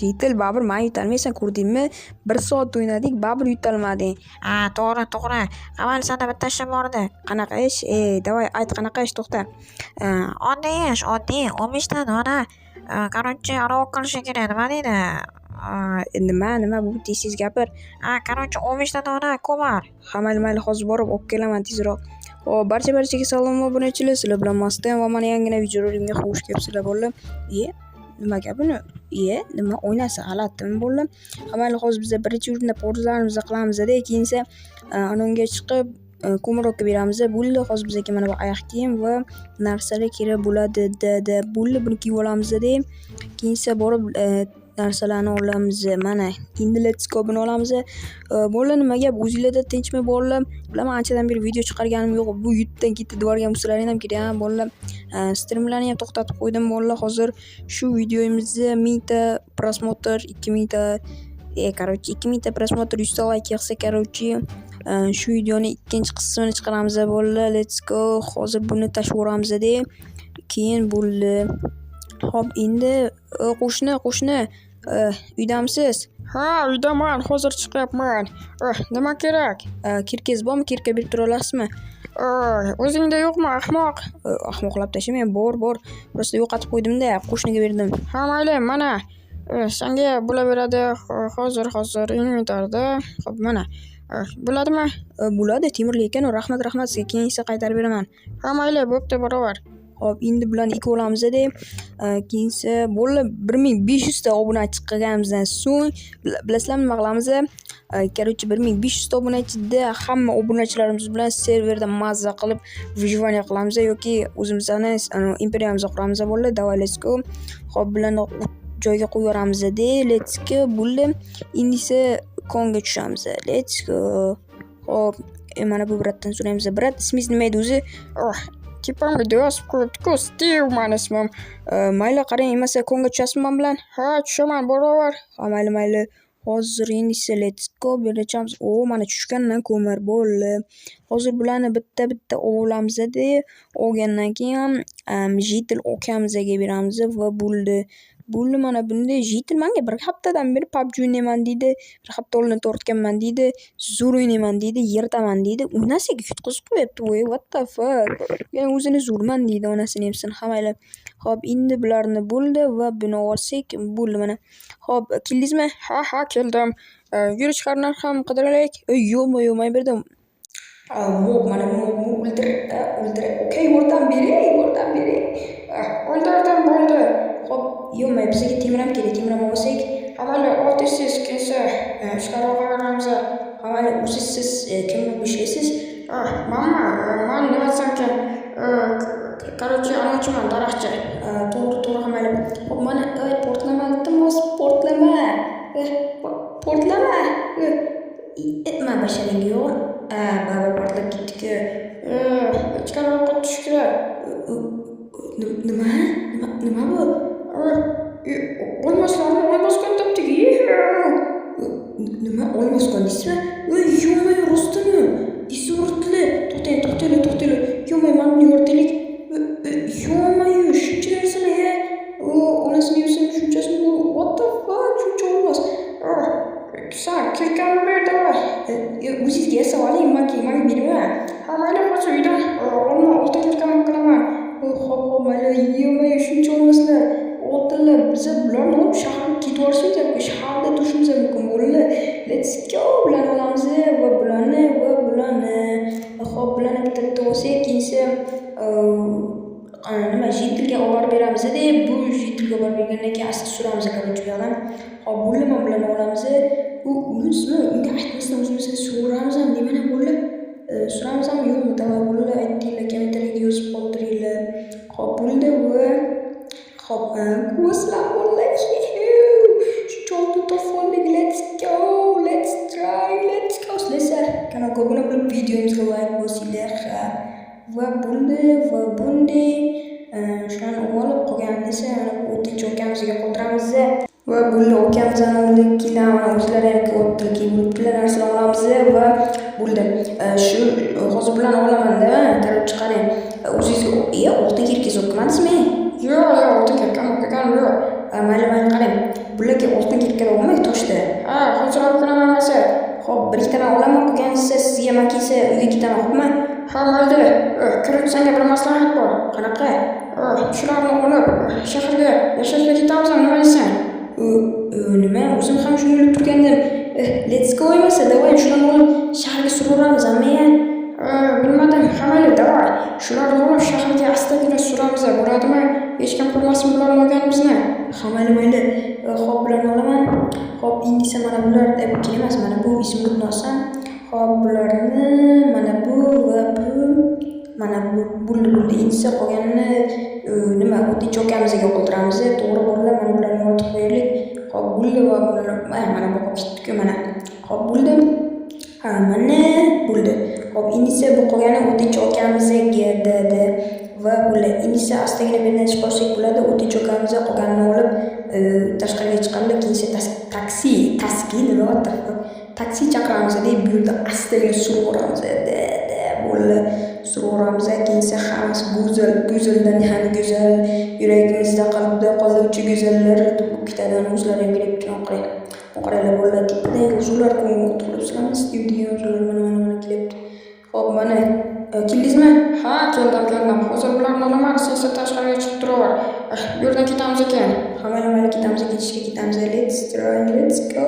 Yetil baribir men yutolmaysan, ko'rdingmi? 1 soat o'ynadik, baribir yutolmading. To'g'ri. Qamayli, senda bitta ishim bor edi. Qanaqa ish? Davay ayt, qanaqa ish, to'xta. Oddiy ish, 15 ta dona. Короче, arov qilishi kerak. Nima deydi? Nima bu tez gapir. Короче, 15 ta dona ko'mir. Mayli, hozir borib olib kelaman tezroq. Hop, barchaga salom va obunachilar. Sizlar bilan Mastan va mana yangina videolarimga xush kelibsizlar bo'ldim. Nima gapini? Nima o'ynasa g'alatimi bo'ldim? Mayli, hozir biz birinchi o'rinda portlarimizni qilamiz-da, keyinsa anonga chiqib ko'mir olib beramiz. Bo'ldi, hozir bizga mana bu oyoq kiyim va narsalar kerak bo'ladi. Bo'ldi, buni kiyib olamiz-da. Keyinsa borib narsalarni olamiz. Mana endi let's go buni olamiz. Bo'ldi, nima gap? O'zingizlarda tinchmi bo'ldi? Bilaman, anchadan beri video chiqarganim yo'q. Bu YouTubedan ketdi devorgan bo'lsalaring ham kerak, bo'ldi. Streamlarni ham to'xtatib qo'ydim, bo'ldi. Hozir shu videomizni 1000 ta prosmotr, 2000 ta, короче, 2000 ta prosmotr, 100 ta like yig'sa, короче, shu videoni ikkinchi qismini chiqaramiz, bo'ldi. Let's go. Hozir buni tashib yuboramiz-da. Keyin bo'ldi. Hop, endi qo'shni, uydamisiz? Uydaman, hozir chiqyapman. Nima kerak? Kirkangiz bormi? Kirka berib tura olasizmi? O'zingda yo'qmi, ahmoq? Ahmoqlab tashlamayman, bor. Prosta yo'qotib qo'ydim-da, qo'shniga berdim. Mayli, mana. Senga bo'laveradi hozir inventarda. Xo'p, mana. Bo'ladimi? Bo'ladi, temirli ekan, rahmat, sizga keyin esa qaytarib beraman. Mayli, bo'pti, barobar. Hop, endi bularni ikki olamiz-da. Keyinsa bo'ldi, 1500 ta obunachi qilganimizdan so'ng bilasizlarmi nima qilamiz? Короче, 1500 ta obunachida hamma obunachilarimiz bilan serverda mazza qilib выживание qilamiz yoki o'zimizni imperiyamizni quramiz, bo'ldi. Davay, let's go. Hop, bularni joyga qo'yib yuboramiz-da. Let's go. Bo'ldi. Endi esa konga tushamiz. Let's go. Hop, mana bu bratdan so'raymiz. Brat, ismingiz nima edi o'zi? Tipamga yozib qo'yibdi-ku, Steve mani ismim. Mayli, qarang, emasa konga tushasizmi men bilan? Tushaman, barobar. Mayli. Hozir endi esa let's go berachamiz. Mana tushgandan ko'mir, bo'ldi. Hozir bularni bitta olamiz-da. Olgandan keyin Jitil okamizga beramiz va bo'ldi. Mana bunday Jitil menga bir haftadan beri PUBG o'ynayman deydi. Bir hafta oldin tortganman deydi. Zo'r o'ynayman deydi, yerdaman deydi. Onasiga yutqizib qo'yapti, what the fuck. Yani o'zini zo'rman deydi, onasini emsin. Mayli. Hop, endi bularni bo'ldi va buni olsak, bo'ldi mana. Hop, keldingizmi? Ha, keldim. Yurish qarnar ham qidiraylik. Yo'qmi, men berdim. Mana buni o'ldir. Okay, yordam bering. O'ldirdim, bo'ldi. Hop, men bizga temir ham kerak, temir ham olsak. Mayli, o'tisiz kelsa, ishlarga qaramiz. Mayli, siz kim bo'lib ishlaysiz? Men nima desam, короче, anochiman, daraxtchi. To'g'ri, mayli. Hop, mana portlama dedim, portlama. Mana basharing yo'q. Baba portlab ketdi-ku. Ichkariroqqa tush kerak. Nima bu? Olmosgan topdik. Nima olmosgan deysizmi? Yo'q, rostmi? Isurtli. To'xtanglar. Yo'q, men yo'rtalik. Yo'q, shuncha narsalar. Onasini yursin shunchasini. What the fuck? Shuncha olmos. Sen kirkanni berdi. O'zingizga yasab oling, menga berma. Mayli, hozir uydan oltin kirkan qilaman. Hop, mayli. Shuncha olmoslar. Oltinlar biz bularni olib shaharga ketib yuborsak, shaharda turishimiz mumkin bo'ldi. Let's go. Bularni olamiz va bularni. Hop, bularni bitta olsak, keyinsa Jitilga olib beramiz. Bu Jitilga olib bergandan keyin asta suramiz, короче, bu yoqdan. Hop, bo'ldi, men bularni olamiz. Unga aytmasdan o'zimizga suramiz ham demana bo'ldi. Suramiz ham yo'qmi? Davay, bo'ldi. Aytinglar, kommentariyga yozib qoldiringlar. Hop, bo'ldi va hop, ko'zlar bo'ldi. Shuncha oltin topib, let's go. Sizlar kanalga obuna bo'lib, videomizga like bosinglar. Va bunday shuni olib qolganini esa o'tinchi okamizga qoldiramiz. Va bunday okamizni olib kelamani o'zlari ham o'tdi kiyib narsalar olamiz va bo'ldi. Shu hozir bularni olaman-da, tarab chiqaring. O'zingizga oltin kirkiz o'qimadingizmi? Yo'q, oltin kirkan yo'q. mayli qarang. Bularga oltin ketgan bo'lmay toshda. Ha, hozir olib kelaman masa. Xo'p, bir ikkitadan olaman, qolganisi sizga makisa uyga ketaman, xo'pmi? Ha, mayli. Kirib senga bir maslahat bor. Qanaqa? Shularni olib shaharga yashashga ketamiz, nima deysan? Nima? O'zim ham shuni o'ylab turgandim. Let's go emasa, davay shularni olib shaharga suraveramiz, amma-ya. Bilmadim, mayli, davay. Shularni olib shaharga astagina suramiz, bo'ladimi? Hech kim ko'rmasin bularni olganimizni. Ha, mayli. Xo'p, bularni olaman. Xo'p, endi esa mana bular deb kelmas, mana bu ismga nosam. Xo'p, bularni mana bu va bu mana bu bo'ldi. Endi esa qolganini nima o'tinchi akamizga qoldiramiz. To'g'ri bolalar, mana bularni yotib qo'yaylik. Xo'p, bo'ldi va mana bu qolib ketdi-ku mana. Xo'p, bo'ldi. Ha, mana bo'ldi. Xo'p, endi esa bu qolgani o'tinchi akamizga dedi. Va bular endi esa astagina bu yerdan chiqib olsak bo'ladi. O'tinchi akamizga qolganini olib tashqariga chiqamiz. Keyin esa taksi chaqiramiz deb bu yerda astagina suraveramiz. Bo'ldi. Suraveramiz. Keyin esa hammasi go'zaldan ham go'zal, yuragimizda qalbda qoluvchi go'zallar to'kib ketadi. O'zlari ham kelib turadi. Qaranglar bo'ladi. Tipda yozuvlar qo'yib studiyo yozuvlar mana kelibdi. Xo'p, mana keldingizmi? Ha, keldim. Hozir bularni olaman, sen esa tashqariga chiqib turaver. Bu yerdan ketamiz ekan. Ha, mayli ketamiz, ketishga ketamiz. Let's go.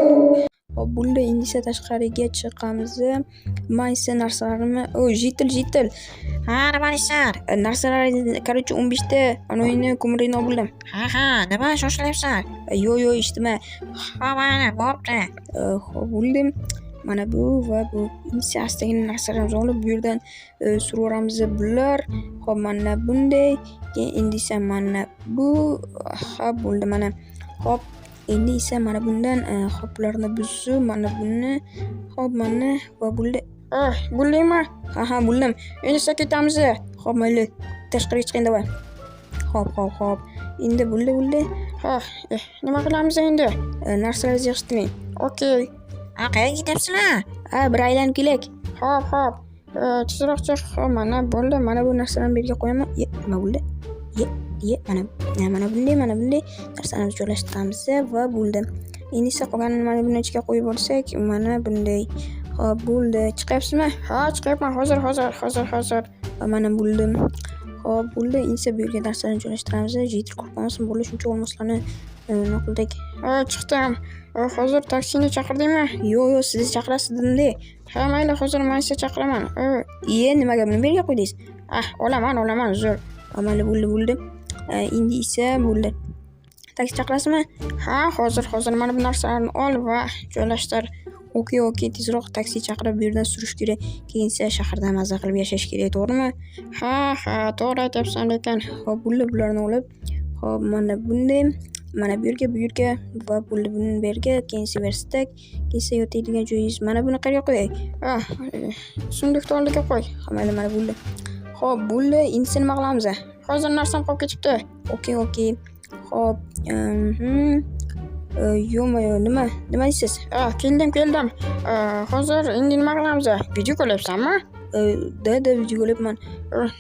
Xo'p, bo'ldi. Endi esa tashqariga chiqamiz. Men esa narsalarimni, jitil. Ha, nima deysan? Narsalar, короче, 15 ta anoyini ko'mirini oldim. Ha, nima shoshilyapsan? Yo'q, eshitma. Ha, mayli, bo'pti. Xo'p, bo'ldim. Mana bu va bu esa astagina narsalarimizni olib bu yerdan suraveramiz bular. Xo'p, mana bunday. Endi esa mana bu. Ha, bo'ldi mana. Xo'p, endi esa mana bundan xo'p bularni buzu, mana buni. Xo'p, mana va bo'ldi. Bo'ldingmi? Ha, bo'ldim. Endi esa ketamiz. Xo'p, mayli. Tashqariga chiqing davay. Xo'p. Endi bo'ldi. Ha, nima qilamiz endi? Narsalaringizni yig'ishtiring. Okey. Qayerga ketyapsizlar? Bir aylanib kelak. Xo'p. Tezroq chiq. Mana bo'ldi. Mana bu narsalarni bu yerga qo'yaman. Nima bo'ldi? Mana bunday narsalarni joylashtiramiz va bo'ldi. Endi esa qolganini mana buni ichiga qo'yib olsak, mana bunday. Xo'p, bo'ldi. Chiqyapsizmi? Ha, chiqyapman. Hozir. Mana bo'ldim. Xo'p, bo'ldi. Endi esa bu yerga narsalarni joylashtiramiz. Jitil qo'rqmasin, bo'ldi. Shuncha olmoslarni naqldak. Chiqdim. Hozir taksini chaqirdingmi? Yo'q, siz chaqirasiz dedim-da. Ha, mayli, hozir men sizni chaqiraman. Nimaga buni bu yerga qo'ydingiz? Olaman, zo'r. Mayli, bo'ldi. Endi esa bo'ldi. Taksi chaqirasizmi? Ha, hozir mana bu narsalarni ol va joylashtir. Okey, tezroq taksi chaqirib bu yerdan surish kerak. Keyin esa shaharda mazza qilib yashash kerak, to'g'rimi? Ha, to'g'ri aytyapsan lekin. Xo'p, bo'ldi, bularni olib. Xo'p, mana bunday. Mana bu yerga va bo'ldi buni bu yerga. Keyin esa verstak. Keyin esa yotadigan joyingiz. Mana buni qayerga qo'yay? Sundukni oldiga qo'y. Mayli, mana bo'ldi. Xo'p, bo'ldi. Endi nima qilamiz? Hozir narsam qolib ketibdi. Okey. Xo'p, yo'q, nima deysiz? Keldim. Hozir endi nima qilamiz? Video ko'ryapsanmi? Video ko'ryapman.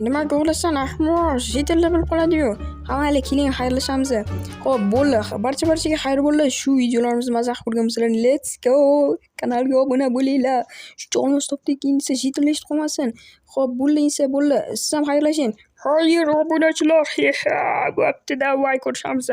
Nimaga o'ylaysan, ahmoq? Jitillar bilib qoladi-yu. Ha, mayli, keling, xayrlashamiz. Xo'p, bo'ldi. Barchaga xayr bo'ldi. Shu videolarimizni mazza qilgan bo'lsalaring, let's go. Kanalga obuna bo'linglar. Shuncha olmos topdik, endi esa jitil eshitib qolmasin. Xo'p, bo'ldi. Siz ham xayrlashing. Xayr, obunachilar. Bo'pti, davay ko'rishamiz.